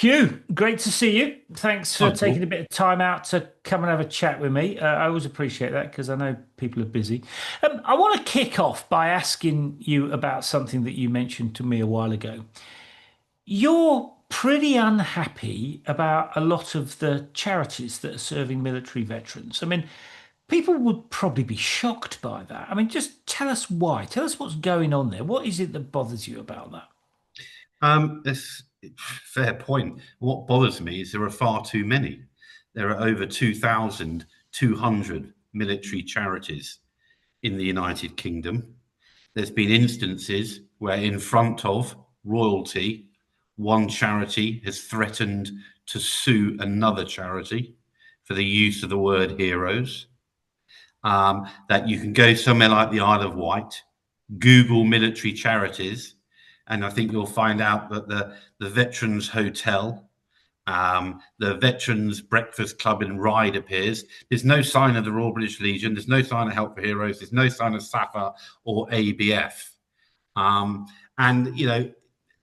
Hugh, great to see you. Thanks for Hi, taking a Paul. bit of time out to come and have a chat with me. I always appreciate that because I know people are busy. I want to kick off by asking you about something that you mentioned to me a while ago. You're pretty unhappy about a lot of the charities that are serving military veterans. I mean, people would probably be shocked by that. I mean, just tell us why. Tell us what's going on there. What is it that bothers you about that? It's fair point. What bothers me is there are far too many. There are over 2,200 military charities in the United Kingdom. There's been instances where, in front of royalty, one charity has threatened to sue another charity for the use of the word heroes. That you can go somewhere like the Isle of Wight, Google military charities, and I think you'll find out that the Veterans Hotel, the Veterans Breakfast Club in Ryde appears. There's no sign of the Royal British Legion. There's no sign of Help for Heroes. There's no sign of SAFA or ABF. And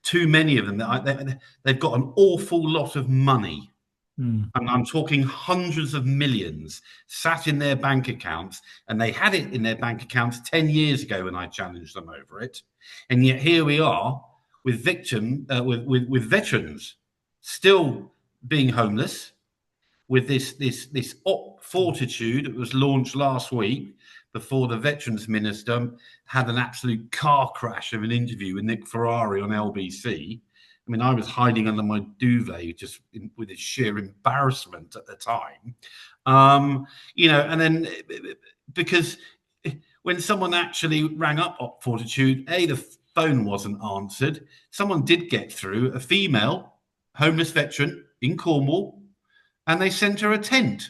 too many of them. They've got an awful lot of money. Hmm. And I'm talking hundreds of millions sat in their bank accounts, and they had it in their bank accounts 10 years ago when I challenged them over it. And yet here we are with with veterans still being homeless, with this op fortitude that was launched last week before the veterans minister had an absolute car crash of an interview with Nick Ferrari on LBC. I mean, I was hiding under my duvet with his sheer embarrassment at the time. And then because when someone actually rang up Op Fortitude, the phone wasn't answered. Someone did get through, a female homeless veteran in Cornwall, and they sent her a tent.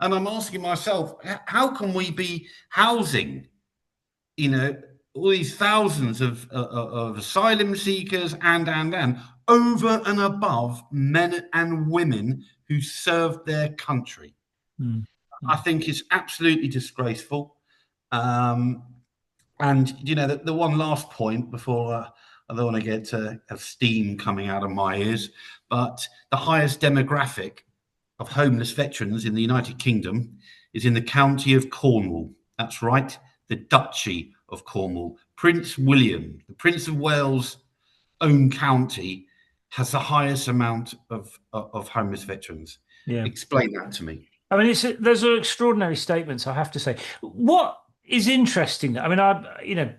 And I'm asking myself, how can we be housing, all these thousands of asylum seekers and over and above men and women who served their country? Hmm. I Hmm. think it's absolutely disgraceful. Um, and the one last point before I don't want to get of steam coming out of my ears, but the highest demographic of homeless veterans in the United Kingdom is in the county of Cornwall. That's right, the Duchy of Cornwall. Prince William, the Prince of Wales' own county, has the highest amount of homeless veterans. Yeah. Explain that to me. I mean, those are extraordinary statements, I have to say. What is interesting, I mean,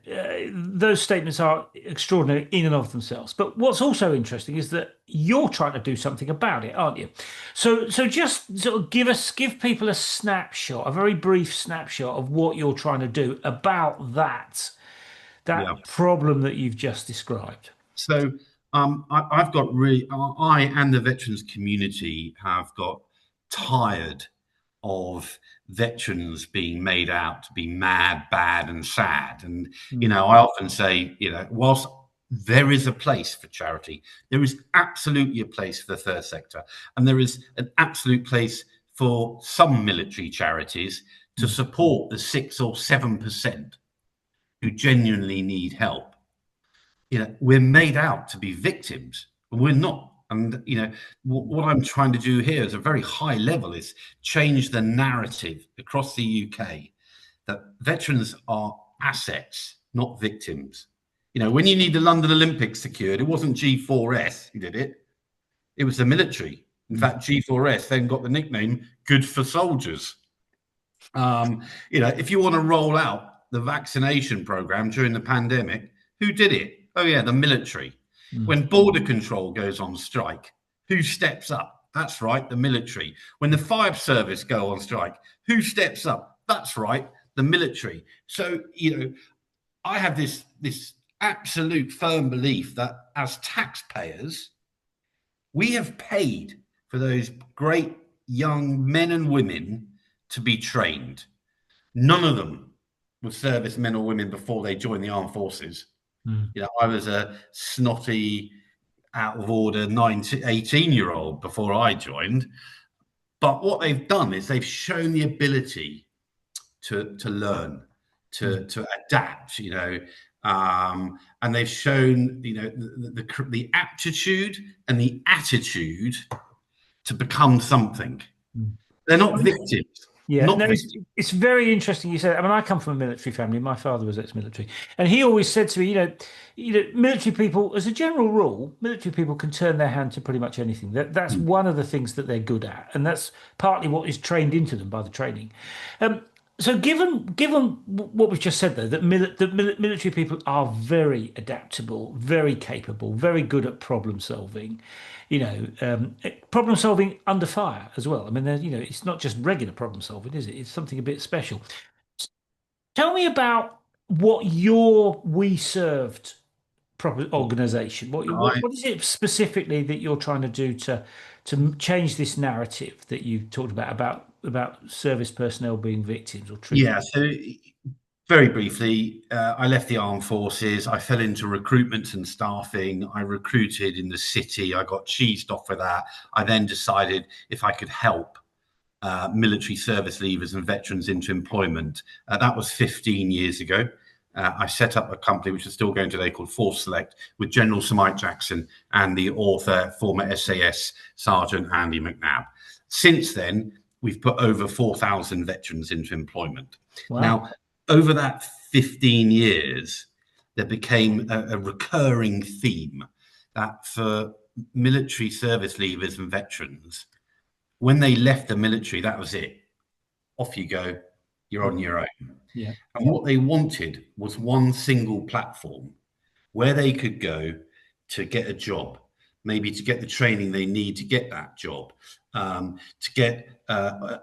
those statements are extraordinary in and of themselves. But what's also interesting is that you're trying to do something about it, aren't you? So just sort of give people a snapshot, a very brief snapshot of what you're trying to do about that Yeah. problem that you've just described. So I've got really, I and the veterans community have got tired of veterans being made out to be mad, bad, and sad. And, Mm. I often say, whilst there is a place for charity, there is absolutely a place for the third sector. And there is an absolute place for some military charities to Mm. support the 6 or 7% who genuinely need help. We're made out to be victims, but we're not. And what I'm trying to do here is a very high level is change the narrative across the UK that veterans are assets, not victims. When you need the London Olympics secured, it wasn't G4S who did it. It was the military. In Mm. fact, G4S then got the nickname Good for Soldiers. If you want to roll out the vaccination program during the pandemic, who did it? Oh, yeah, the military. Mm. When border control goes on strike, who steps up? That's right, the military. When the fire service go on strike, who steps up? That's right, the military. So, I have this absolute firm belief that as taxpayers, we have paid for those great young men and women to be trained. None of them were servicemen or women before they joined the armed forces. Mm. I was a snotty, out of order 18-year-old before I joined. But what they've done is they've shown the ability to learn, Mm. to adapt, and they've shown, the aptitude and the attitude to become something. Mm. They're not victims, Yeah, not no, victims. it's very interesting you said. I mean, I come from a military family. My father was ex-military, and he always said to me, military people, as a general rule, military people can turn their hand to pretty much anything. That's one of the things that they're good at, and that's partly what is trained into them by the training. Um, so, given what we've just said, though, that military people are very adaptable, very capable, very good at problem solving, problem solving under fire as well. I mean, it's not just regular problem solving, is it? It's something a bit special. Tell me about what your WeServed proper organization. I, What is it specifically that you're trying to do to change this narrative that you talked about service personnel being victims or treated? yeah, so very briefly, I left the armed forces. I fell into recruitment and staffing. I recruited in the city. I got cheesed off for that. I then decided if I could help military service leavers and veterans into employment. That was 15 years ago. I set up a company which is still going today called Force Select with General Sir Mike Jackson and the author, former SAS Sergeant Andy McNabb. Since then, we've put over 4,000 veterans into employment. Wow. Now, over that 15 years, there became a recurring theme that for military service leavers and veterans, when they left the military, that was it. Off you go. You're Yeah. on your own. Yeah. And what they wanted was one single platform where they could go to get a job, maybe to get the training they need to get that job, to get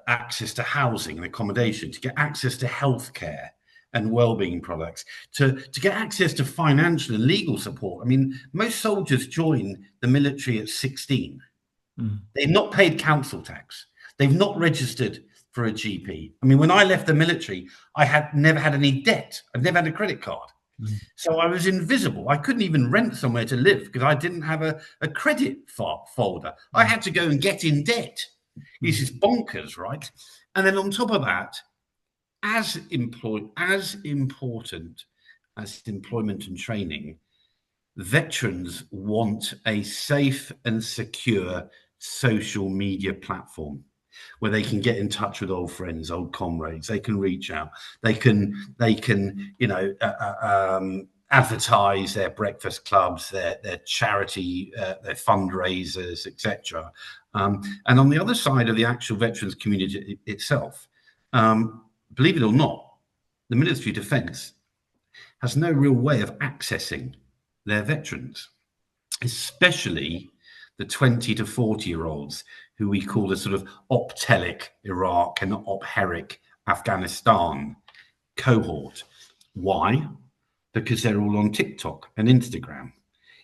access to housing and accommodation, to get access to healthcare and wellbeing products, to get access to financial and legal support. I mean, most soldiers join the military at 16. Mm. They've not paid council tax. They've not registered for a GP. I mean, when I left the military, I had never had any debt. I've never had a credit card. Mm. So I was invisible. I couldn't even rent somewhere to live because I didn't have a credit folder. I Mm. had to go and get in debt. This Mm. is bonkers, right? And then on top of that, as important as employment and training, veterans want a safe and secure social media platform where they can get in touch with old friends, old comrades. They can reach out. They can advertise their breakfast clubs, their charity, their fundraisers, etc. And on the other side of the actual veterans community itself, believe it or not, the Ministry of Defence has no real way of accessing their veterans, especially the 20 to 40-year-olds who we call the sort of optelic Iraq and opheric Afghanistan cohort. Why? Because they're all on TikTok and Instagram.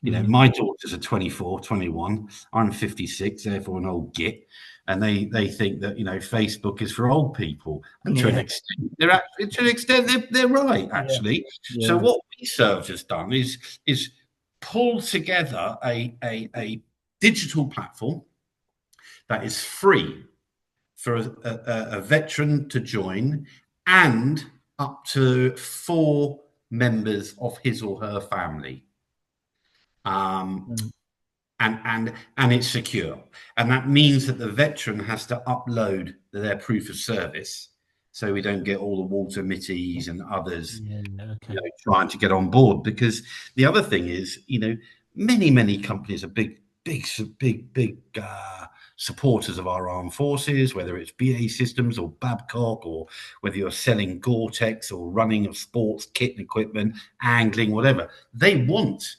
Mm. My daughters are 24, 21. I'm 56, therefore an old git. And they think that, Facebook is for old people. And to an Yeah. extent, they're right, Yeah. actually. So Yeah. what WeServed has done is pull together a digital platform that is free for a veteran to join and up to 4 members of his or her family. Mm. And it's secure. And that means that the veteran has to upload their proof of service so we don't get all the Walter Mitties and others Yeah. Okay. trying to get on board. Because the other thing is, many companies are big supporters of our armed forces, whether it's BAE Systems or Babcock, or whether you're selling Gore-Tex or running of sports kit and equipment, angling, whatever. They want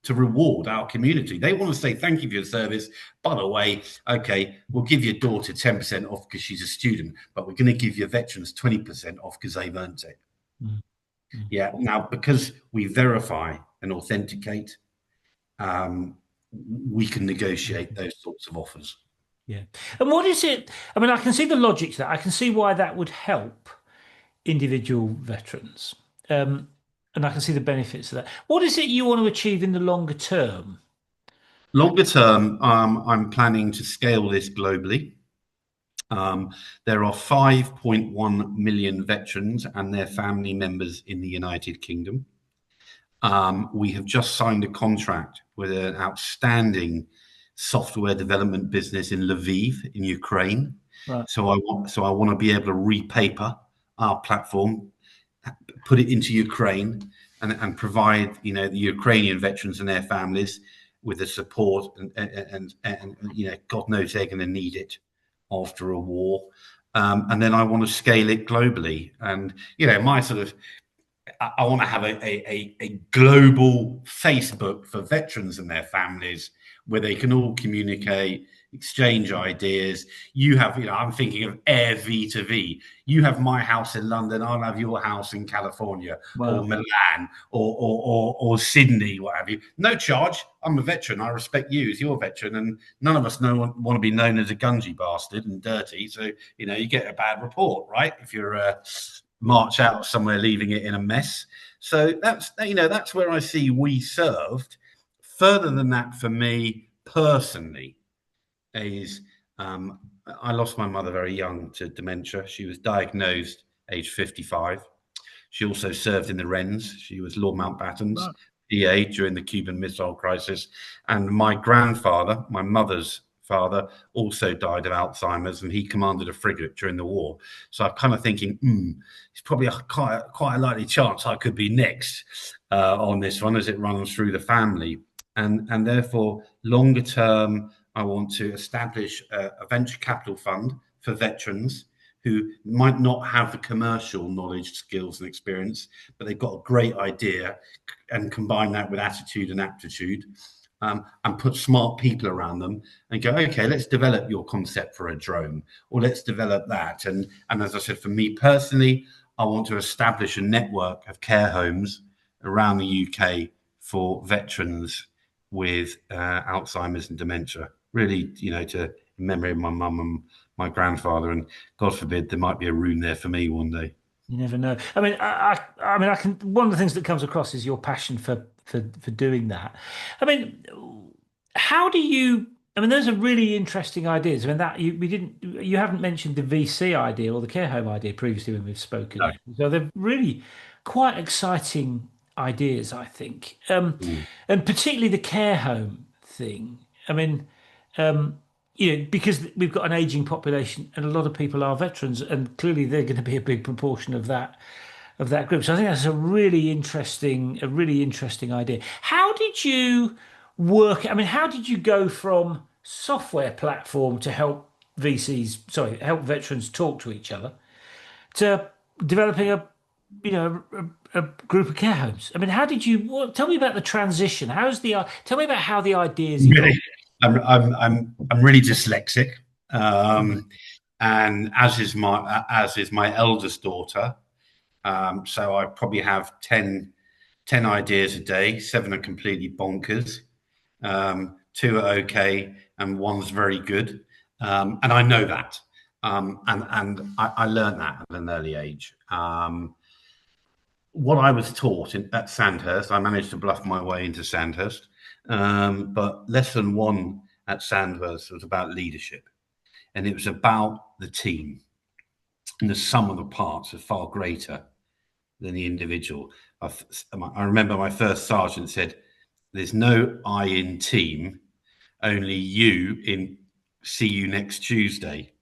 to reward our community. They want to say thank you for your service. By the way, okay, we'll give your daughter 10% off because she's a student, but we're going to give your veterans 20% off because they've earned it. Mm. Mm. Yeah. Now, because we verify and authenticate, we can negotiate those sorts of offers. Yeah. And what is it? I mean, I can see the logic to that. I can see why that would help individual veterans. And I can see the benefits of that. What is it you want to achieve in the longer term? Longer term, I'm planning to scale this globally. There are 5.1 million veterans and their family members in the United Kingdom. We have just signed a contract with an outstanding software development business in Lviv, in Ukraine. Right. So I want to be able to repaper our platform, put it into Ukraine, and provide the Ukrainian veterans and their families with the support and God knows they're going to need it after a war. And then I want to scale it globally. And my sort of I want to have a global Facebook for veterans and their families where they can all communicate, exchange ideas. I'm thinking of Air V to V. You have my house in London, I'll have your house in California or Wow. Milan or Sydney, what have you. No charge. I'm a veteran. I respect you as your veteran, and none of us want to be known as a gungy bastard and dirty. So you get a bad report, right? If you're march out somewhere leaving it in a mess. So that's where I see WeServed. Further than that, for me personally, is I lost my mother very young to dementia. She was diagnosed age 55. She also served in the Wrens. She was Lord Mountbatten's Right. PA during the Cuban Missile Crisis. And my grandfather, my mother's father, also died of Alzheimer's, and he commanded a frigate during the war. So I'm kind of thinking, it's probably quite a likely chance I could be next on this one as it runs through the family. And therefore, longer term, I want to establish a venture capital fund for veterans who might not have the commercial knowledge, skills, and experience, but they've got a great idea, and combine that with attitude and aptitude, and put smart people around them and go, okay, let's develop your concept for a drone, or let's develop that. And as I said, for me personally, I want to establish a network of care homes around the UK for veterans with Alzheimer's and dementia. Really, to in memory of my mum and my grandfather, and God forbid there might be a room there for me one day. You never know. I mean, I mean, I can. One of the things that comes across is your passion for doing that. I mean, how do you? I mean, those are really interesting ideas. I mean, you haven't mentioned the VC idea or the care home idea previously when we've spoken. No. So they're really quite exciting ideas, I think. Mm. And particularly the care home thing. I mean, um, because we've got an aging population and a lot of people are veterans, and clearly they're going to be a big proportion of that group. So I think that's a really interesting idea. How did you work? I mean, how did you go from software platform to help veterans talk to each other, to developing a group of care homes? I mean, how did you? Tell me about the transition. Tell me about how the ideas evolved. Really, I'm really dyslexic, and as is my eldest daughter. So I probably have 10 ideas a day. 7 are completely bonkers. 2 are okay, and one's very good. And I know that. And I learned that at an early age. What I was taught at Sandhurst, I managed to bluff my way into Sandhurst. But lesson 1 at Sandhurst was about leadership, and it was about the team. And the sum of the parts are far greater than the individual. I remember my first sergeant said, "There's no I in team, only you in see you next Tuesday."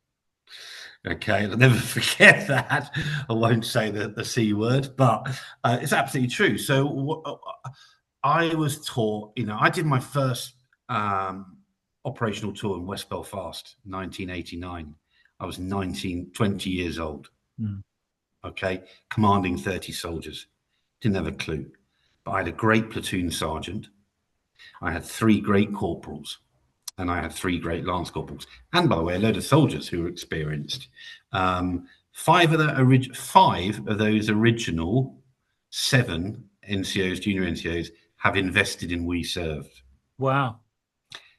Okay, I'll never forget that. I won't say the C word, but it's absolutely true. So I was taught, I did my first operational tour in West Belfast, 1989. I was 20 years old. Mm. Okay, commanding 30 soldiers. Didn't have a clue. But I had a great platoon sergeant. I had 3 great corporals, and I had 3 great lance corporals. And by the way, a load of soldiers who were experienced. 5 of those original 7 NCOs, junior NCOs, have invested in WeServed. Wow.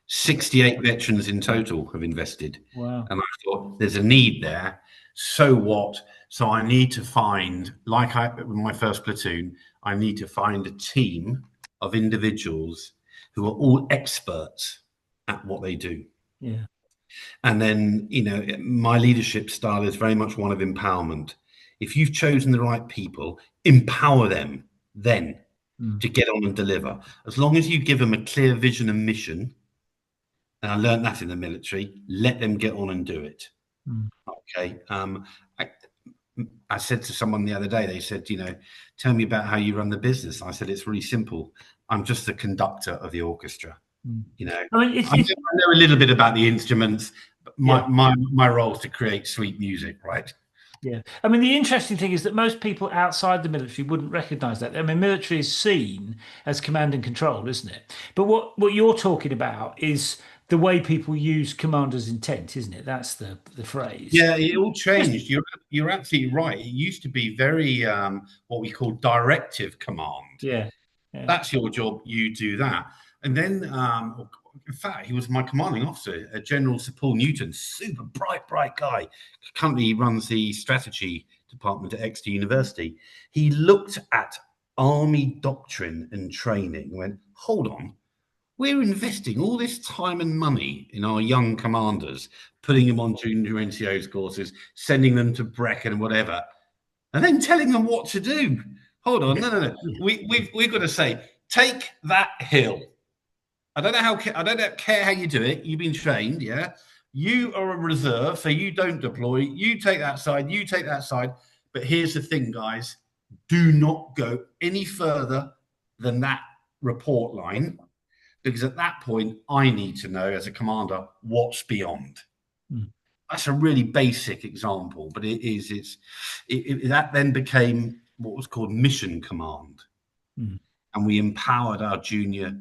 68 veterans in total have invested. Wow. And I thought there's a need there. So what? So I need to find, with my first platoon, I need to find a team of individuals who are all experts at what they do. Yeah. And then, my leadership style is very much one of empowerment. If you've chosen the right people, empower them then. Mm, to get on and deliver. As long as you give them a clear vision and mission, and I learned that in the military, let them get on and do it. mm, Okay. I, I said to someone the other day, they said, tell me about how you run the business. I said, it's really simple. I'm just the conductor of the orchestra. mm. You know, I mean, I know a little bit about the instruments, but yeah. my role is to create sweet music, right? Yeah. I mean, the interesting thing is that most people outside the military wouldn't recognize that. I mean, military is seen as command and control, isn't it? But what you're talking about is the way people use commander's intent, isn't it? That's the phrase. Yeah, it all Just, changed. You're absolutely right. It used to be very what we call directive command. yeah. Yeah. That's your job. You do that. And then, in fact, he was my commanding officer, General Sir Paul Newton, super bright guy. Currently, he runs the strategy department at Exeter University. He looked at army doctrine and training and went, hold on, we're investing all this time and money in our young commanders, putting them on junior NCOs courses, sending them to Brecon and whatever, and then telling them what to do. Hold on, Yeah. no. Yeah. We've got to say, take that hill. I don't care how you do it. You've been trained, yeah. You are a reserve, so you don't deploy. You take that side. You take that side. But here's the thing, guys: do not go any further than that report line, because at that point, I need to know as a commander what's beyond. Mm, That's a really basic example, but that then became what was called mission command, mm. and we empowered our junior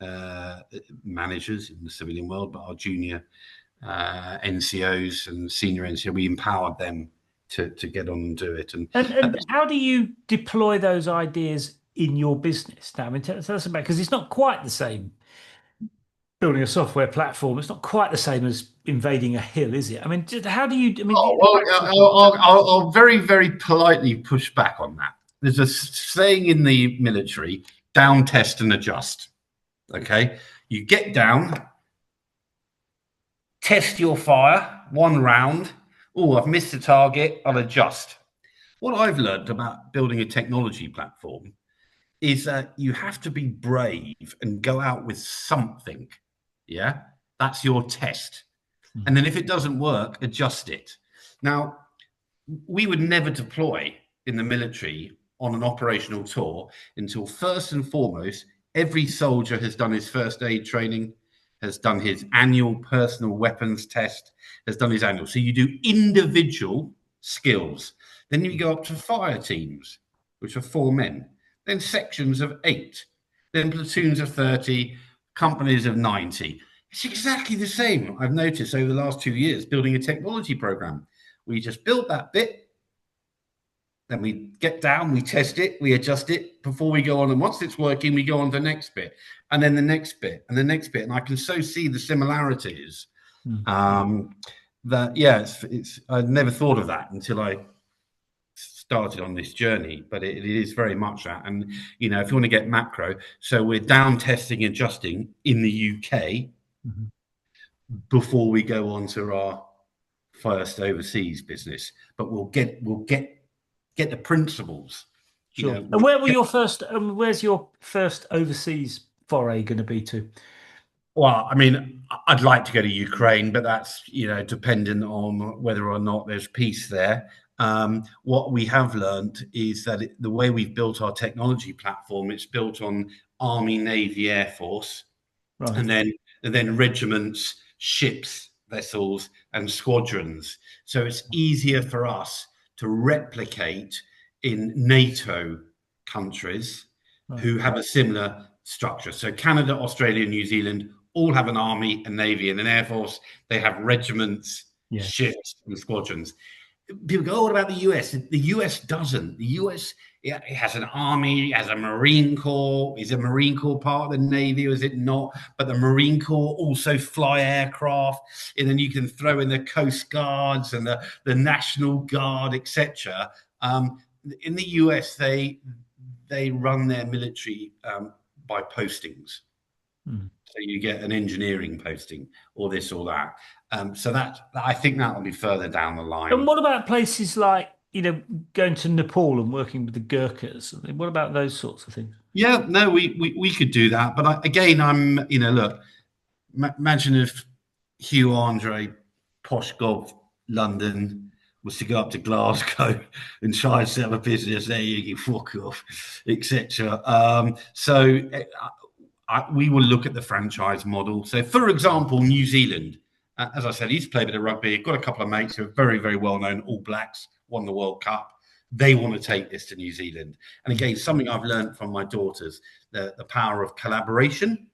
uh, managers in the civilian world, but our junior NCOs and senior NCO, we empowered them to get on and do it. And And how do you deploy those ideas in your business now? I mean, tell us about because it's not quite the same building a software platform. It's not quite the same as invading a hill, is it? I mean, how do you? I mean, oh, the well, practical thing. I'll very, very politely push back on that. There's a saying in the military: down, test, and adjust. Okay, you get down, test your fire, one round. Oh, I've missed the target. I'll adjust. What I've learned about building a technology platform is that you have to be brave and go out with something. Yeah, that's your test. Mm, And then if it doesn't work, adjust it. Now, we would never deploy in the military on an operational tour until first and foremost, every soldier has done his first aid training, has done his annual personal weapons test, has done his annual. So you do individual skills. Then you go up to fire teams, which are 4 men, then sections of 8, then platoons of 30, companies of 90. It's exactly the same, I've noticed over the last 2 years, building a technology program. We just build that bit, then we get down, we test it, we adjust it before we go on. And once it's working, we go on to the next bit, and then the next bit, and the next bit. And I can so see the similarities. mm. That yeah, it's I'd never thought of that until I started on this journey, but it is very much that. And if you want to get macro, so we're down testing, adjusting in the UK Mhm. before we go on to our first overseas business, but we'll get the principles. Sure. And We where were get, your first? Where's your first overseas foray going to be to? well, I mean, I'd like to go to Ukraine, but that's dependent on whether or not there's peace there. What we have learned is that the way we've built our technology platform, it's built on Army, Navy, Air Force, Right. and then regiments, ships, vessels, and squadrons. So it's easier for us to replicate in NATO countries Right. who have a similar structure. So Canada, Australia, New Zealand all have an army, a navy, and an air force. They have regiments, Yeah. ships, and squadrons. People go, oh, what about the US? The US doesn't. The US, it has an army, it has a Marine Corps. Is a Marine Corps part of the Navy or is it not? But the Marine Corps also fly aircraft. And then you can throw in the Coast Guards and the National Guard, etc. In the US, they run their military by postings. Mm. So you get an engineering posting or this or that. So that I think that will be further down the And line. what about places like going to Nepal and working with the Gurkhas? I mean, what about those sorts of things? Yeah, no, we could do that. But again, look, imagine if Hugh Andree, posh gob, London, was to go up to Glasgow and try and set up a business there, you can fuck off, etc. We will look at the franchise model. So, for example, New Zealand, as I said, he's played a bit of rugby. Got a couple of mates who are very, very well known, All Blacks, won the World Cup. They want to take this to New Zealand. And Mm, again, something I've learned from my daughters, the power of collaboration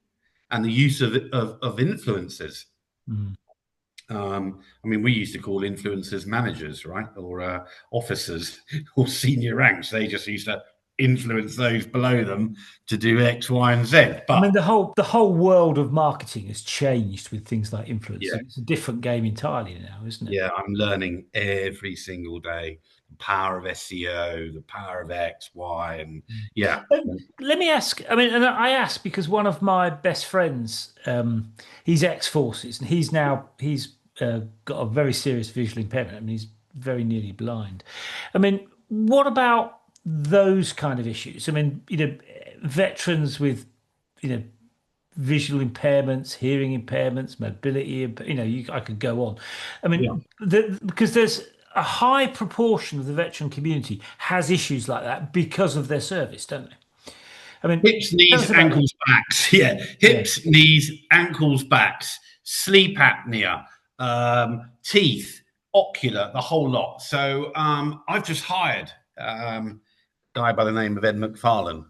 and the use of influencers. mm. I mean, we used to call influencers managers, right? Or officers or senior ranks. They just used to influence those below them to do X, Y, and Z. I mean, But the whole world of marketing has changed with things like yeah, influencing. It's a different game entirely now, isn't it? yeah, I'm learning every single day the power of SEO, the power of X, Y, and yeah, Let me ask. I mean, and I ask because one of my best friends, he's ex-forces, and he's got a very serious visual impairment. I mean, he's very nearly blind. I mean, what about those kind of issues? I mean, veterans with, you know, visual impairments, hearing impairments, mobility. I could go on. I yeah. mean, because there's a high proportion of the veteran community has issues like that because of their service, don't they? I mean, Hips, tell knees, us about that. ankles, backs. Yeah, Yeah. hips, knees, ankles, backs, sleep apnea, teeth, ocular, the whole lot. So I've just hired a guy by the name of Ed McFarlane.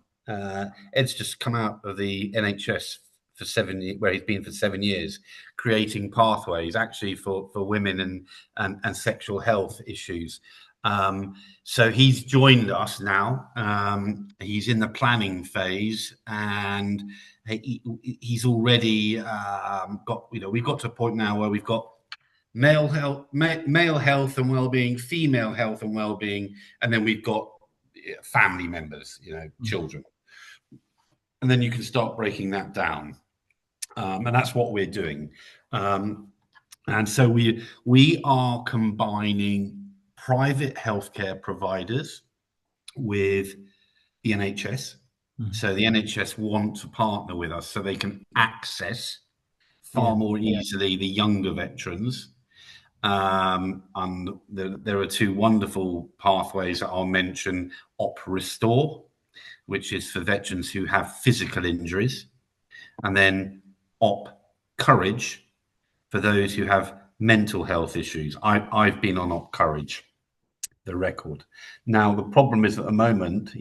Ed's just come out of the NHS for 7 years, where he's been for 7 years, creating pathways actually for women and sexual health issues. So he's joined us now. He's in the planning phase, and he's already got. We've got to a point now where we've got male health and well-being, female health and well-being, and then we've got family members, children, and then you can start breaking that down, and that's what we're doing. And so we are combining private healthcare providers with the NHS. Mhm. So the NHS want to partner with us so they can access Yeah. far more easily the younger veterans. And there are two wonderful pathways that I'll mention: Op Restore, which is for veterans who have physical injuries, and then Op Courage for those who have mental health issues. I've been on Op Courage, the record. Now, the problem is at the moment,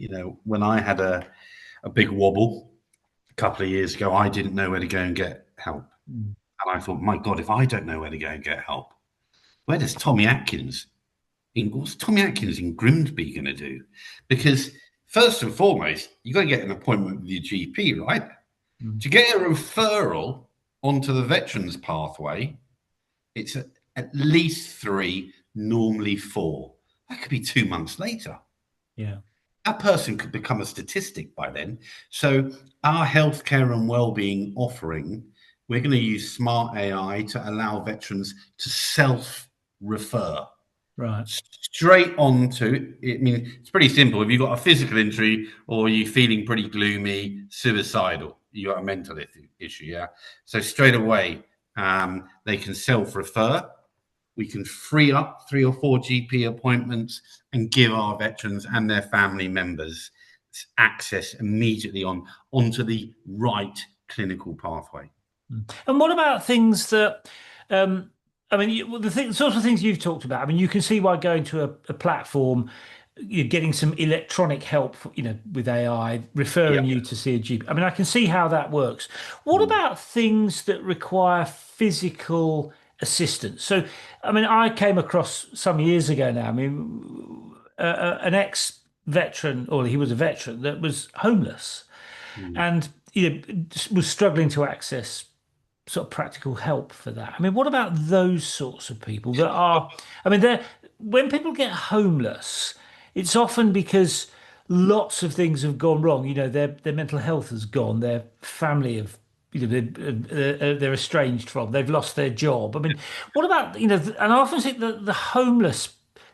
when I had a big wobble a couple of years ago, I didn't know where to go and get help. Mm. And I thought, my God, if I don't know where to go and get help, where does Tommy Atkins what's Tommy Atkins in Grimsby going to do? Because first and foremost, you've got to get an appointment with your GP, right? Mm. To get a referral onto the veterans pathway, it's at least 3, normally 4. That could be 2 months later. Yeah. That person could become a statistic by then. So our healthcare and wellbeing offering, we're going to use smart AI to allow veterans to self-refer Right. straight on to it. I mean, it's pretty simple. If you've got a physical injury or you're feeling pretty gloomy, suicidal, you got a mental issue, yeah. So straight away, they can self-refer. We can free up 3 or 4 GP appointments and give our veterans and their family members access immediately onto the right clinical pathway. Mm. And what about things that, I mean, sorts of things you've talked about. I mean, you can see why going to a platform, you're getting some electronic help, with AI, Yeah. referring you to see a GP. I mean, I can see how that works. What about things that require physical assistance? So, I mean, I came across some years ago now, I mean, an ex-veteran, or he was a veteran that was homeless Mm. and, was struggling to access sort of practical help for that. I mean, what about those sorts of people that are, I mean, when people get homeless, it's often because lots of things have gone wrong. Their mental health has gone, their family have, they're estranged from, they've lost their job. I mean, what about, and I often think that the homeless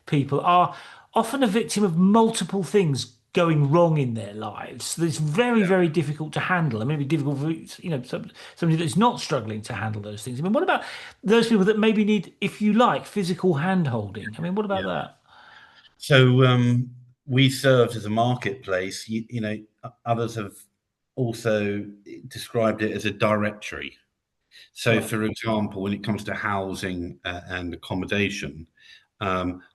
people are often a victim of multiple things going wrong in their lives. So it's very, very difficult to handle. I mean, it'd be difficult for, somebody that's not struggling to handle those things. I mean, what about those people that maybe need, if you like, physical hand holding? I mean, what about Yeah. that? So we served as a marketplace. Others have also described it as a directory. So, Right. for example, when it comes to housing and accommodation,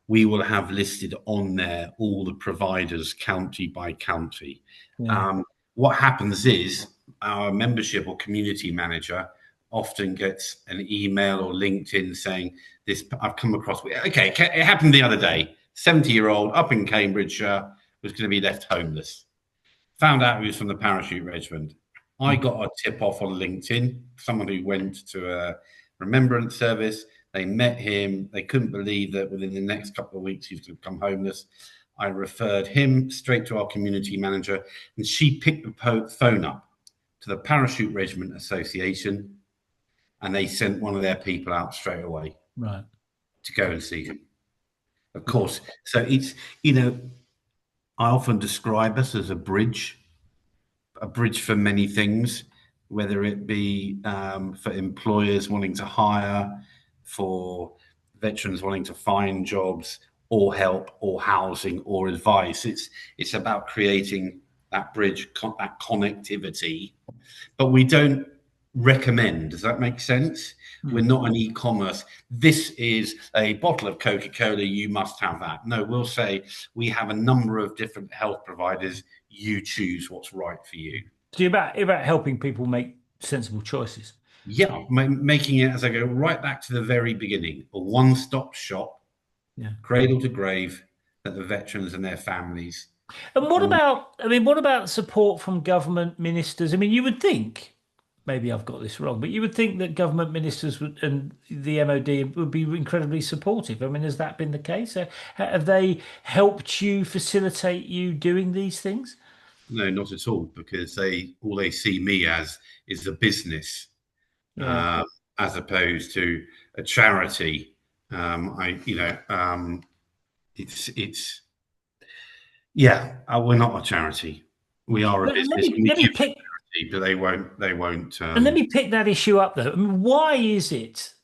we will have listed on there all the providers, county by county. Yeah. Um, what happens is our membership or community manager often gets an email or LinkedIn saying, "This I've come across." Okay, it happened the other day. 70-year-old up in Cambridgeshire was going to be left homeless. Found out he was from the parachute regiment. I Mm. got a tip off on LinkedIn, someone who went to a remembrance service. They met him. They couldn't believe that within the next couple of weeks he was going to become homeless. I referred him straight to our community manager, and she picked the phone up to the Parachute Regiment Association, and they sent one of their people out straight away Right. to go and see him. Of Yeah. course, so it's. I often describe us as a bridge for many things, whether it be for employers wanting to hire, for veterans wanting to find jobs or help or housing or advice. It's about creating that bridge, that connectivity. But we don't recommend. Does that make sense? We're Mm. not an e-commerce. This is a bottle of Coca-Cola. You must have that. No, we'll say we have a number of different health providers. You choose what's right for you. So you're about helping people make sensible choices. Yeah, making it, as I go right back to the very beginning, a one-stop shop, Yeah. cradle to grave, that the veterans and their families And what all. about, I mean, what about support from government ministers? I mean, you would think, maybe I've got this wrong, but you would think that government ministers and the MOD would be incredibly supportive. I mean, has that been the case? Have they helped you facilitate you doing these things? No, not at all, because they see me as is a business, Yeah. uh, as opposed to a charity. It's yeah. We're not a charity. We are a Let business, me and we let me give pick charity, but they won't. and let me pick that issue up though. I mean, why is it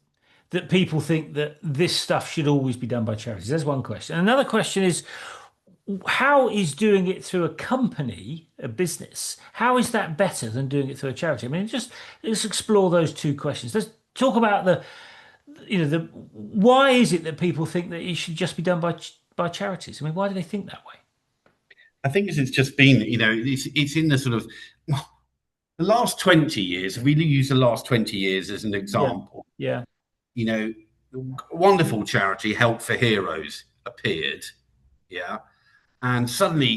that people think that this stuff should always be done by charities? There's one question. Another question is, how is doing it through a company, a business, how is that better than doing it through a charity? I mean, just let's explore those two questions. Let's talk about the why is it that people think that it should just be done by charities? I mean, why do they think that way? I think it's just been, it's in the sort of the last 20 years. If we use the last 20 years as an Yeah, example, yeah, you know, wonderful charity Help for Heroes appeared. Yeah. And suddenly,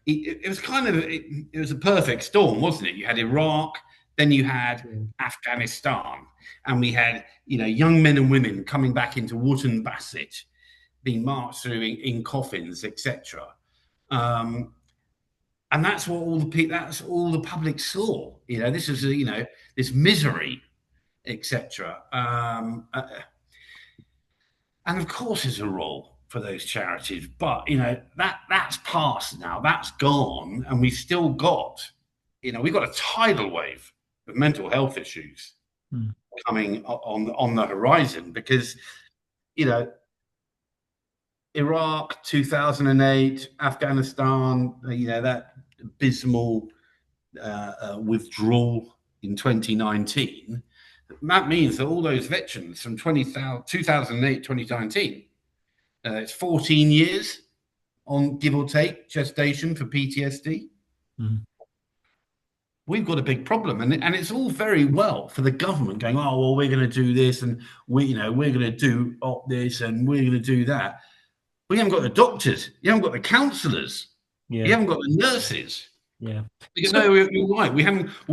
it was kind of it was a perfect storm, wasn't it? You had Iraq, then you had yeah. Afghanistan, and we had young men and women coming back into Wootton Bassett, being marched through in coffins, etc. Um, and that's all the public saw. This is this misery, etc. And of course, there's a role for those charities, but that's past now. That's gone, and we've still got, we've got a tidal wave of mental health issues Hmm. coming on the horizon because you know Iraq 2008, Afghanistan, that abysmal withdrawal in 2019. That means that all those veterans from 2008, 2019, it's 14 years on give or take gestation for PTSD. Hmm. We've got a big problem, and it's all very well for the government going, oh well, we're going to do this, and we're going to do this, and we're going to do that. We haven't got the doctors, you haven't got the counsellors, you Yeah, haven't got the nurses. yeah. No, So you're right. We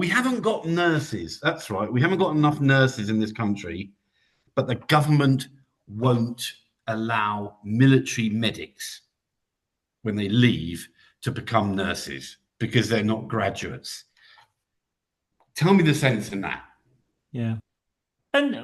haven't got nurses. That's right. We haven't got enough nurses in this country, but the government won't allow military medics when they leave to become nurses because they're not graduates. Tell me the sense in that. yeah. And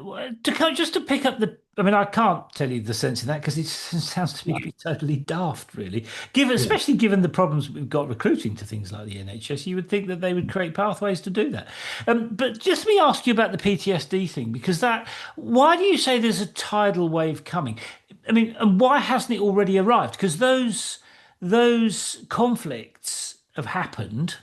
just to pick up I mean, I can't tell you the sense in that because it sounds to me to be totally daft, really. Given, Yeah. especially given the problems we've got recruiting to things like the NHS, you would think that they would create pathways to do that. But just let me ask you about the PTSD thing, because that, why do you say there's a tidal wave coming? I mean, and why hasn't it already arrived? Because those conflicts have happened.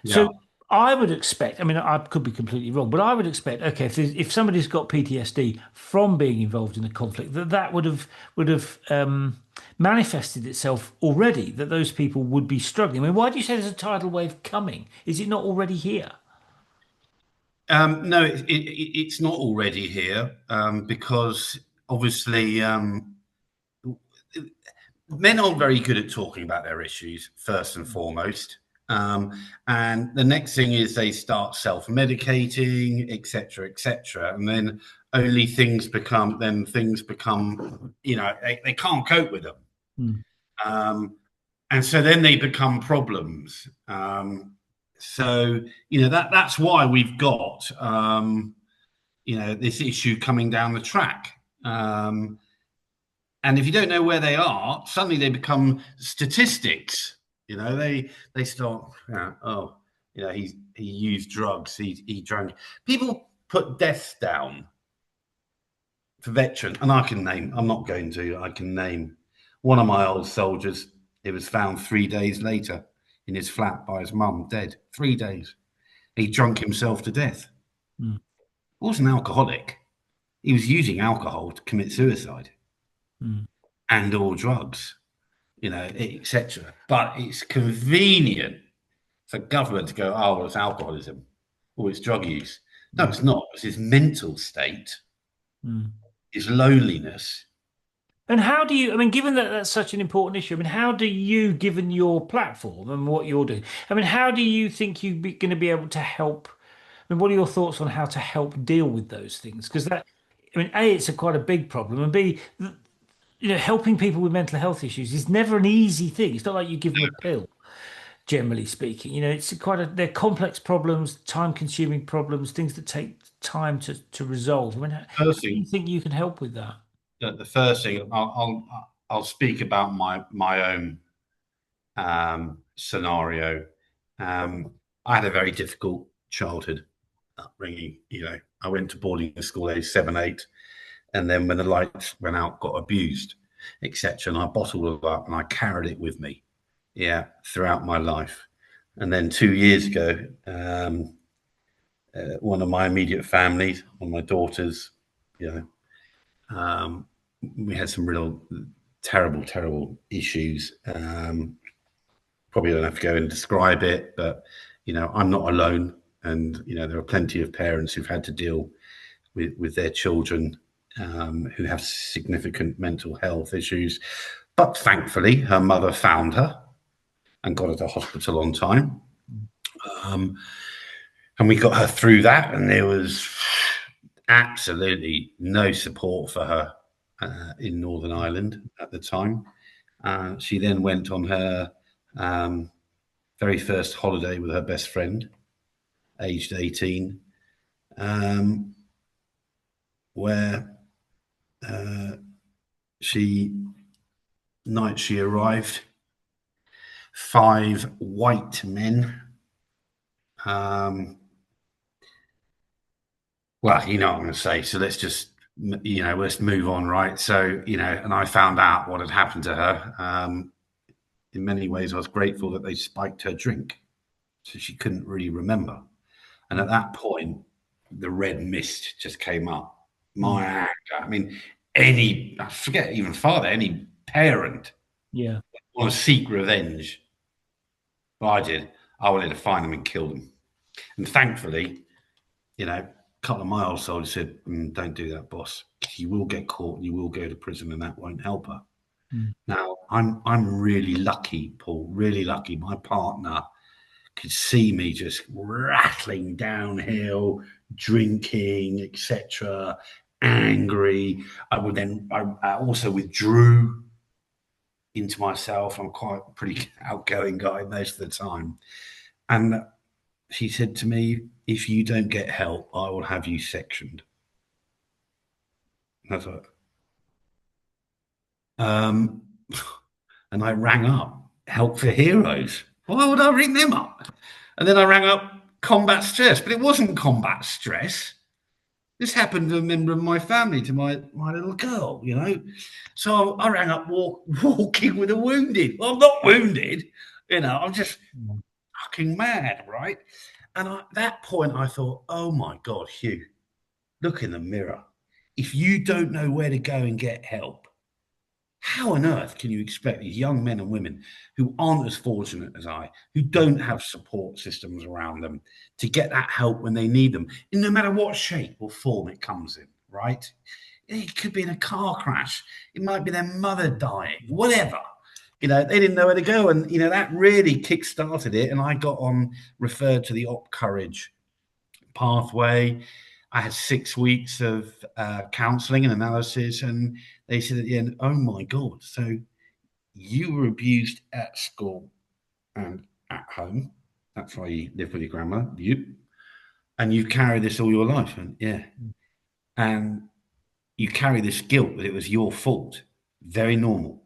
So Yeah. I would expect, I mean, I could be completely wrong, but I would expect, okay, if somebody's got PTSD from being involved in a conflict, that would have manifested itself already. That those people would be struggling. I mean, why do you say there's a tidal wave coming? Is it not already here? No, it's not already here because obviously men aren't very good at talking about their issues, first and foremost. And the next thing is they start self-medicating, etc., and then things become, they can't cope with them. Mm, Um, and so then they become problems. So that's why we've got this issue coming down the track. And if you don't know where they are, suddenly they become statistics. They start. Oh, he used drugs. He drank. People put deaths down for veterans, and I can name. I'm not going to. I can name one of my old soldiers. It was found 3 days later in his flat by his mum, dead. 3 days. He drunk himself to death. mm, He wasn't alcoholic. He was using alcohol to commit suicide mm, and or drugs, etc. But it's convenient for government to go, oh, well, it's alcoholism or it's drug use. No, mm, it's not. It's his mental state, mm. his loneliness. And how do you, I mean, given that that's such an important issue, I mean, how do you, given your platform and what you're doing, I mean, how do you think you're going to be able to help? I mean, what are your thoughts on how to help deal with those things? Because that, I mean, A, it's a quite a big problem, and B, helping people with mental health issues is never an easy thing. It's not like you give them a pill, generally speaking. It's they're complex problems, time-consuming problems, things that take time to resolve. I mean, how First do you thing, think you can help with that? the first thing, I'll speak about my own scenario. I had a very difficult childhood upbringing. I went to boarding school age 7, 8, and then when the lights went out, got abused, etc. And I bottled it up and I carried it with me, throughout my life. And then 2 years ago, one of my immediate families, one of my daughters, you know, we had some real terrible, terrible issues. Probably don't have to go and describe it, but I'm not alone, and there are plenty of parents who've had to deal with their children who have significant mental health issues. But thankfully, her mother found her and got her to hospital on time. Um, and we got her through that, and there was absolutely no support for her in Northern Ireland at the time. She then went on her very first holiday with her best friend, aged 18, um, where she night she arrived, 5 white men. Um, well, you know what I'm going to say. So let's move on, right? So and I found out what had happened to her. In many ways, I was grateful that they spiked her drink, so she couldn't really remember. And at that point, the red mist just came up. Mm, My anger. I mean, I forget even father, any parent yeah. want to seek revenge. Well, I did. I wanted to find them and kill them. And thankfully, a couple of my old soldiers said, "Don't do that, boss. You will get caught and you will go to prison, and that won't help her." Mm, Now, I'm really lucky, Paul. Really lucky. My partner could see me just rattling downhill, drinking, etc., angry. I also withdrew into myself. I'm quite a pretty outgoing guy most of the time. And she said to me, if you don't get help, I will have you sectioned. And I thought, Um, and I rang up Help for Heroes. Why would I ring them up? And then I rang up Combat Stress, but it wasn't combat stress. This happened to a member of my family, to my little girl, you know. So I rang up Walking with the Wounded. Well, I'm not wounded, you know, I'm just Mm. fucking mad, right? And at that point, I thought, oh my God, Hugh, look in the mirror. If you don't know where to go and get help, how on earth can you expect these young men and women who aren't as fortunate as I, who don't have support systems around them, to get that help when they need them, in no matter what shape or form it comes in, right? It could be in a car crash. It might be their mother dying, whatever. You know, they didn't know where to go. And, you know, that really kick-started it. And I got on, referred to the Op Courage pathway. I had 6 weeks of counseling and analysis. And they said at the end, oh my God, so you were abused at school and at home. That's why you live with your grandma. And you've carried this all your life. And yeah. And you carry this guilt that it was your fault. Very normal.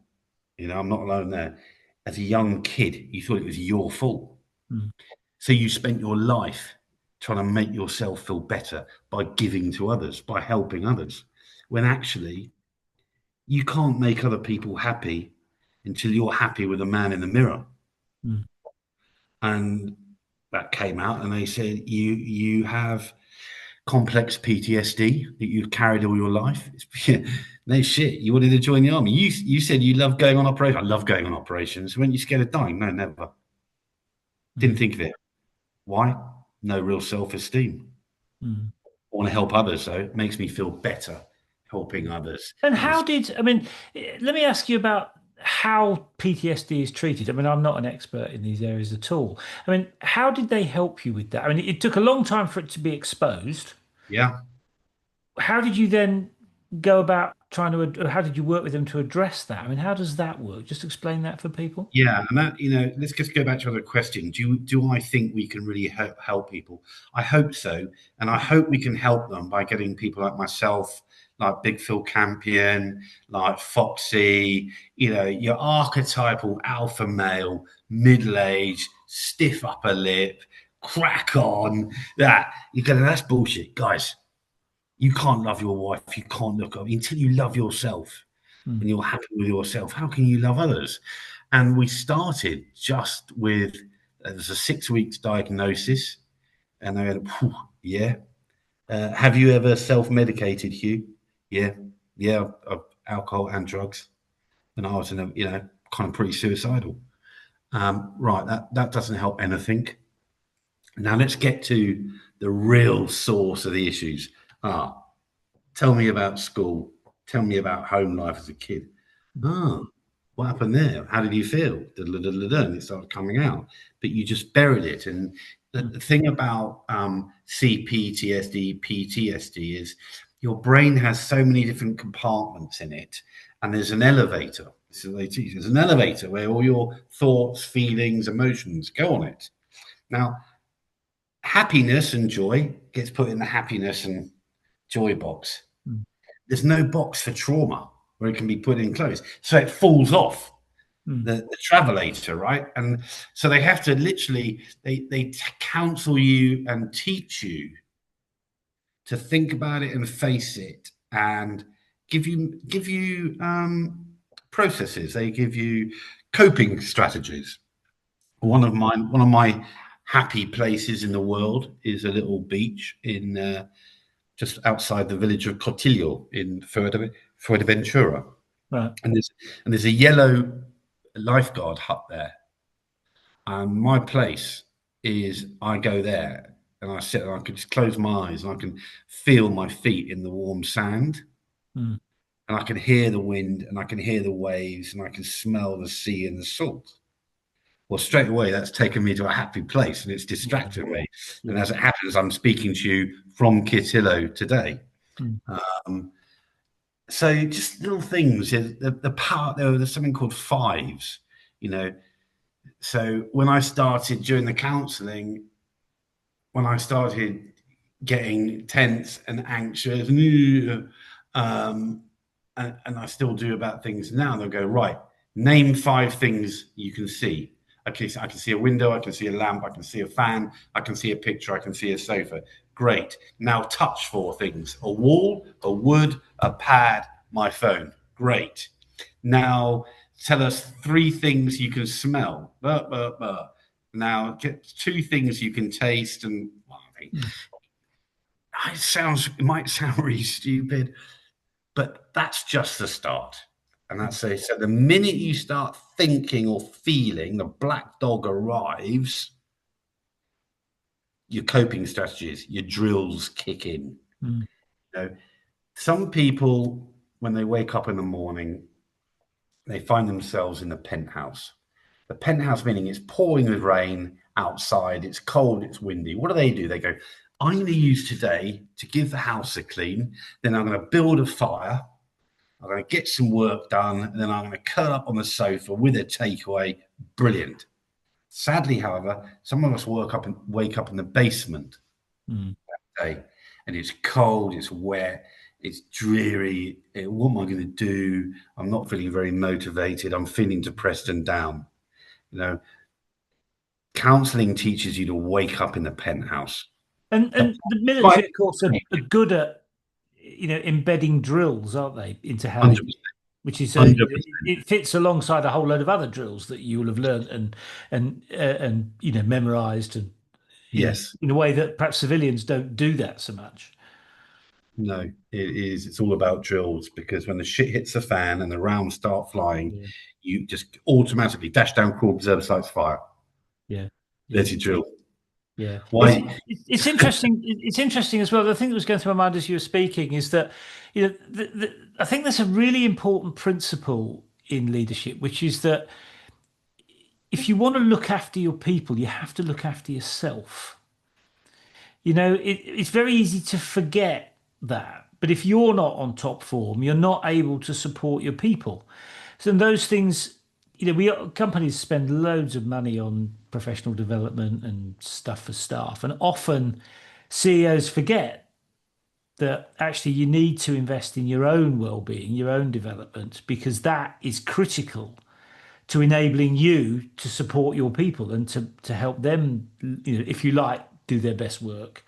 You know, I'm not alone there. As a young kid, you thought it was your fault. Mm. So you spent your life trying to make yourself feel better by giving to others, by helping others, when actually you can't make other people happy until you're happy with the man in the mirror. Mm. And that came out, and they said you have complex PTSD that you've carried all your life. No shit. You wanted to join the army. You said you love going on operations. I love going on operations. Weren't you scared of dying? No, never. Didn't Mm. think of it. Why? No real self-esteem. Mm. I want to help others, though. It makes me feel better helping others. And And how did, I mean, let me ask you about how PTSD is treated. I mean, I'm not an expert in these areas at all. I mean, how did they help you with that? I mean, it took a long time for it to be exposed. yeah, How did you then go about trying to, how did you work with them to address that? I mean, how does that work? Just explain that for people. yeah, and that, you know, let's just go back to another question. Do I think we can really help people? I hope so, and I hope we can help them by getting people like myself, like Big Phil Campion, like Foxy, you know, your archetypal alpha male, middle age, stiff upper lip, crack on. That you go, that's bullshit, guys. You can't love your wife. You can't look up until you love yourself Mm. and you're happy with yourself. How can you love others? And we started just with there's a 6 weeks diagnosis, and they went, yeah. Have you ever self-medicated, Hugh? Yeah, yeah, alcohol and drugs. And I was in a, you know, kind of pretty suicidal. Right, that doesn't help anything. Now let's get to the real source of the issues. Ah, tell me about school. Tell me about home life as a kid. Oh, what happened there? How did you feel? And it started coming out, but you just buried it. And Mm. the thing about CPTSD, PTSD is your brain has so many different compartments in it, and there's an elevator. So they teach there's an elevator where all your thoughts, feelings, emotions go on it. Now, happiness and joy gets put in the happiness and joy box. Mm. There's no box for trauma where it can be put in close. So it falls off Mm. the travelator, right? And so they have to literally, they counsel you and teach you to think about it and face it and give you processes. They give you coping strategies. Mm. One of my happy places in the world is a little beach in just outside the village of Cotillo in Fuerteventura, Right. and there's a yellow lifeguard hut there. And my place is I go there and I sit and I can just close my eyes and I can feel my feet in the warm sand Mm. and I can hear the wind and I can hear the waves and I can smell the sea and the salt. Well, straight away, that's taken me to a happy place and it's Yeah. distracted me. And Yeah. as it happens, I'm speaking to you from Cotillo today. Mm. Um, so just little things. The part there's something called fives, you know. So when I started during the counselling, when I started getting tense and anxious, um, and I still do about things now. They'll go, right, name 5 things you can see. Okay, so I can see a window, I can see a lamp, I can see a fan, I can see a picture, I can see a sofa. Great. Now touch 4 things: a wall, a wood, a pad, my phone. Great. Now tell us 3 things you can smell. Now get 2 things you can taste, and well, Mm. it might sound really stupid, but that's just the start. And that's it. So the minute you start thinking or feeling the black dog arrives, your coping strategies, your drills kick in. Mm. You know, some people, when they wake up in the morning, they find themselves in the penthouse. The penthouse meaning it's pouring with rain outside, it's cold, it's windy. What do? They go, I'm going to use today to give the house a clean, then I'm going to build a fire, I'm going to get some work done, and then I'm going to curl up on the sofa with a takeaway. Brilliant. Sadly, however, some of us wake up in the basement Mm. that day, and it's cold, it's wet, it's dreary. What am I going to do? I'm not feeling very motivated. I'm feeling depressed and down. You know, counselling teaches you to wake up in the penthouse. The And the right, military, of course, are good at embedding drills, aren't they, into how they, 100%, which is 100%. it fits alongside a whole load of other drills that you will have learnt and memorized and Yes. in a way that perhaps civilians don't do that so much. No, it is. It's all about drills, because when the shit hits the fan and the rounds start flying, Yeah, you just automatically dash down, crawl, preserve, sights, fire. yeah, yeah. There's your drill. Yeah, Why? it's interesting. It's interesting as well. The thing that was going through my mind as you were speaking is that I think there's a really important principle in leadership, which is that if you want to look after your people, you have to look after yourself. It's very easy to forget that. But if you're not on top form, you're not able to support your people. So those things, we companies spend loads of money on professional development and stuff for staff, and often CEOs forget that actually you need to invest in your own well-being, your own development, because that is critical to enabling you to support your people and to help them, if you like, do their best work.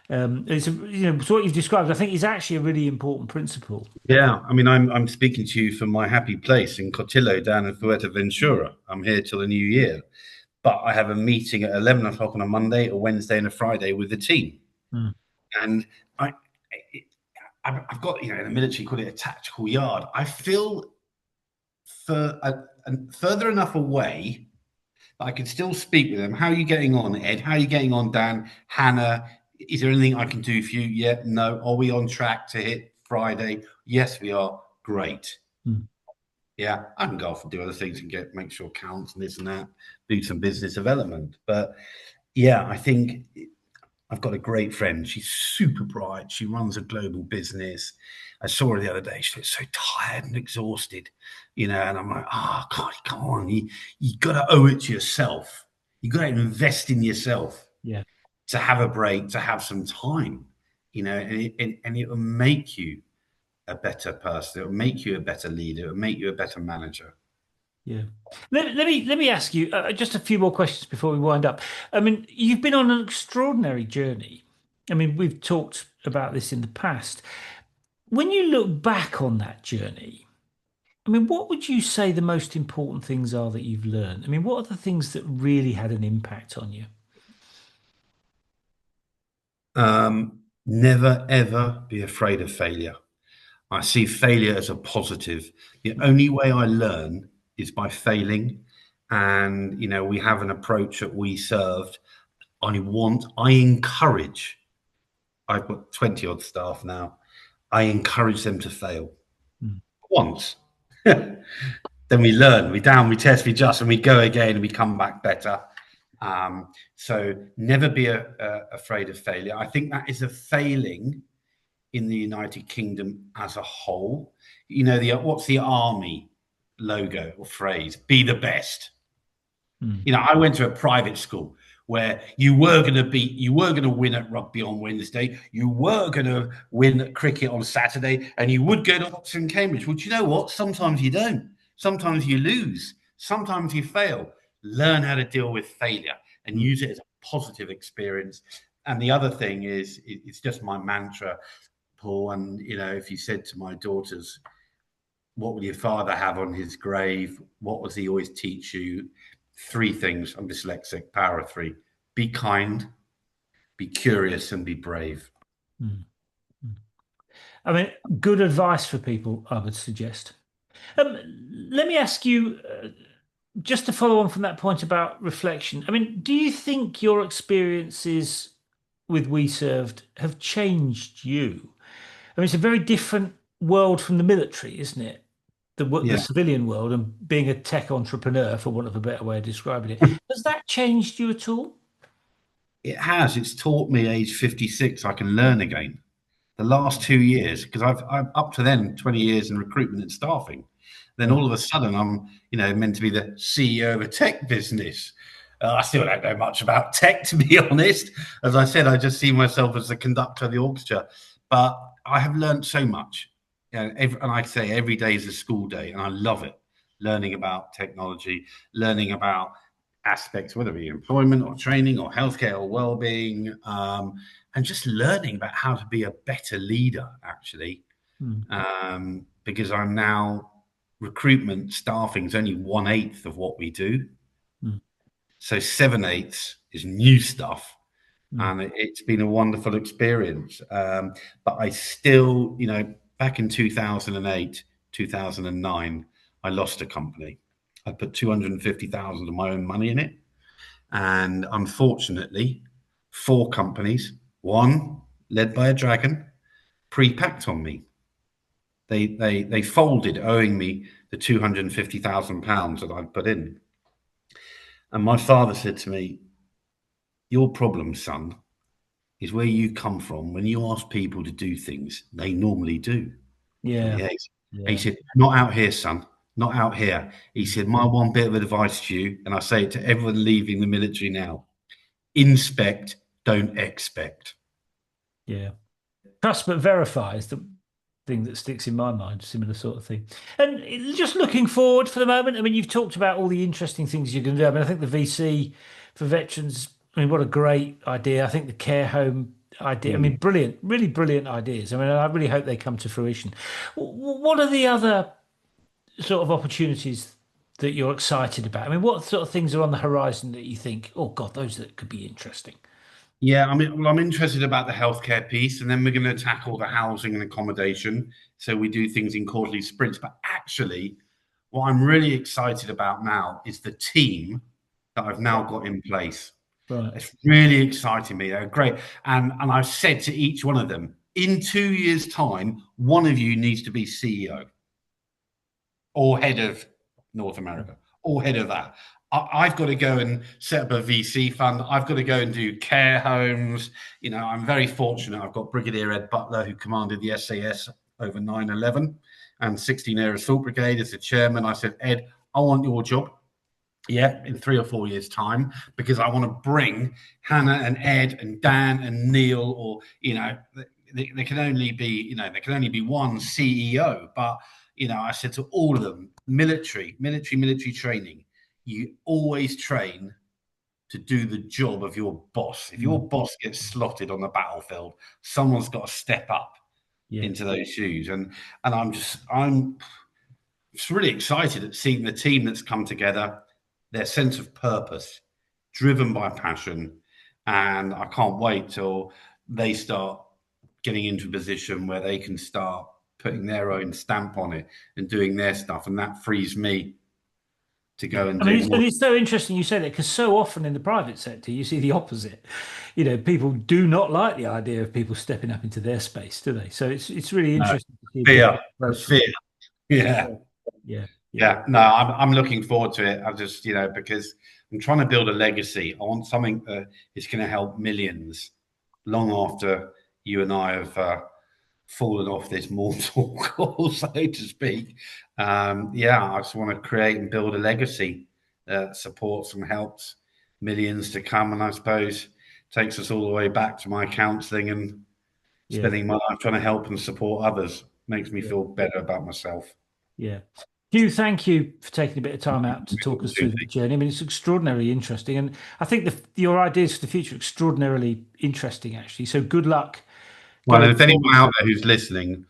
So what you've described, I think, is actually a really important principle. Yeah, I mean, I'm speaking to you from my happy place in Cotillo down in Fuerteventura. I'm here till the new year, but I have a meeting at 11 o'clock on a Monday, a Wednesday, and a Friday with the team. Mm. And I, I've got, in the military, call it a tactical yard. I feel further enough away that I can still speak with them. How are you getting on, Ed? How are you getting on, Dan? Hannah, is there anything I can do for you? Yeah, no. Are we on track to hit Friday? Yes, we are. Great. Mm. Yeah, I can go off and do other things and make sure counts and this and that, do some business development. But yeah, I think I've got a great friend. She's super bright. She runs a global business. I saw her the other day. She looks so tired and exhausted, and I'm like, oh, God, come on. You got to owe it to yourself. You got to invest in yourself Yeah, to have a break, to have some time, and it will make you a better person. It will make you a better leader. It will make you a better manager. yeah. Let me ask you just a few more questions before we wind up. I mean, you've been on an extraordinary journey. I mean, we've talked about this in the past. When you look back on that journey, I mean, what would you say the most important things are that you've learned? I mean, what are the things that really had an impact on you? Never, ever be afraid of failure. I see failure as a positive. The only way I learn is by failing. And, we have an approach at WeServed. I encourage, I've got 20 odd staff now. I encourage them to fail Mm. once. Then we learn, we down, we test, we adjust, and we go again and we come back better. So never be afraid of failure. I think that is a failing in the United Kingdom as a whole. What's the army logo or phrase? Be the best. Mm. I went to a private school. where you were going to win at rugby on Wednesday, you were going to win at cricket on Saturday, and you would go to Oxford and Cambridge. Well, do you know what? Sometimes you don't. Sometimes you lose. Sometimes you fail. Learn how to deal with failure and Mm. use it as a positive experience. And the other thing is, it's just my mantra, Paul. And if you said to my daughters, what will your father have on his grave? What was he always teach you? Three things. I'm dyslexic, power of three. Be kind, be curious, and be brave. Mm. Mm. I mean, good advice for people, I would suggest. Um, Let me ask you, just to follow on from that point about reflection. I mean, do you think your experiences with WeServed have changed you? I mean, it's a very different world from the military, isn't it? The Yeah, civilian world and being a tech entrepreneur, for want of a better way of describing it. Has that changed you at all? it has. It's taught me, age 56, I can learn again. The last 2 years, because I'm up to then 20 years in recruitment and staffing. Then Right. all of a sudden, I'm meant to be the CEO of a tech business. I still don't know much about tech, to be honest. As I said, I just see myself as the conductor of the orchestra. But I have learned so much. And I say every day is a school day, and I love it. Learning about technology, learning about aspects, whether it be employment or training or healthcare or well-being, and just learning about how to be a better leader, actually. Mm. Because I'm now recruitment staffing is only 1/8 of what we do. Mm. So 7/8 is new stuff. Mm. And it's been a wonderful experience. But I still, back in 2008, 2009, I lost a company. I put 250,000 of my own money in it. And unfortunately, four companies, one led by a dragon, pre-packed on me. They folded, owing me the £250,000 that I'd put in. And my father said to me, "Your problem, son, is where you come from. When you ask people to do things, they normally do." Yeah. Yeah. He Yeah. said, "Not out here, son. Not out here." He Mm. said, "My one bit of advice to you, and I say it to everyone leaving the military now: inspect, don't expect." Yeah. Trust but verify is the thing that sticks in my mind, similar sort of thing. And just looking forward for the moment, I mean, you've talked about all the interesting things you can do. I mean, I think the VC for veterans, I mean, what a great idea. I think the care home idea, I Mm. mean, brilliant, really brilliant ideas. I mean, I really hope they come to fruition. What are the other sort of opportunities that you're excited about? I mean, what sort of things are on the horizon that you think, oh God, those that could be interesting? Yeah, I mean, well, I'm interested about the healthcare piece, and then we're going to tackle the housing and accommodation. So we do things in quarterly sprints. But actually, what I'm really excited about now is the team that I've now got in place. Right. It's really exciting me. They're great. And I've said to each one of them, in 2 years' time, one of you needs to be CEO or head of North America or head of that. I've got to go and set up a VC fund. I've got to go and do care homes. I'm very fortunate. I've got Brigadier Ed Butler, who commanded the SAS over 9/11 and 16 Air Assault Brigade as the chairman. I said, "Ed, I want your job." Yeah, in 3 or 4 years' time, because I want to bring Hannah and Ed and Dan and Neil, or there can only be there can only be one CEO. But I said to all of them, military training. You always train to do the job of your boss. If Mm. your boss gets slotted on the battlefield, someone's got to step up Yeah. into those shoes. And I'm just really excited at seeing the team that's come together, their sense of purpose, driven by passion. And I can't wait till they start getting into a position where they can start putting their own stamp on it and doing their stuff. And that frees me to Yeah, go and I mean, do more. it's so interesting you say that because so often in the private sector you see the opposite. People do not like the idea of people stepping up into their space, do they? So it's really No, interesting to see the fear, different the approaches. fear. Yeah. Yeah, yeah, Yeah, no, I'm looking forward to it. I just, because I'm trying to build a legacy. I want something that is going to help millions long after you and I have fallen off this mortal coil, so to speak. Yeah, I just want to create and build a legacy that supports and helps. millions to come, and I suppose takes us all the way back to my counselling and Yeah. spending my life trying to help and support others. Makes me Yeah. feel better about myself. Yeah. Hugh, thank you for taking a bit of time out to talk us through the journey. I mean, it's extraordinarily interesting. And I think your ideas for the future are extraordinarily interesting, actually. So good luck Well, going if anyone forward. out there who's listening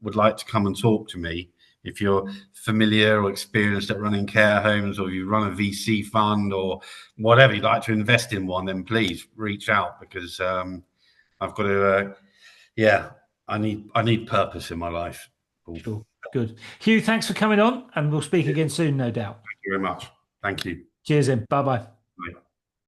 would like to come and talk to me, if you're familiar or experienced at running care homes, or you run a VC fund, or whatever, you'd like to invest in one, then please reach out, because I've got to. Yeah, I need purpose in my life. Thank Sure. Good. Hugh, thanks for coming on, and we'll speak again soon, no doubt. you very much. Thank you. Cheers, then. Bye bye.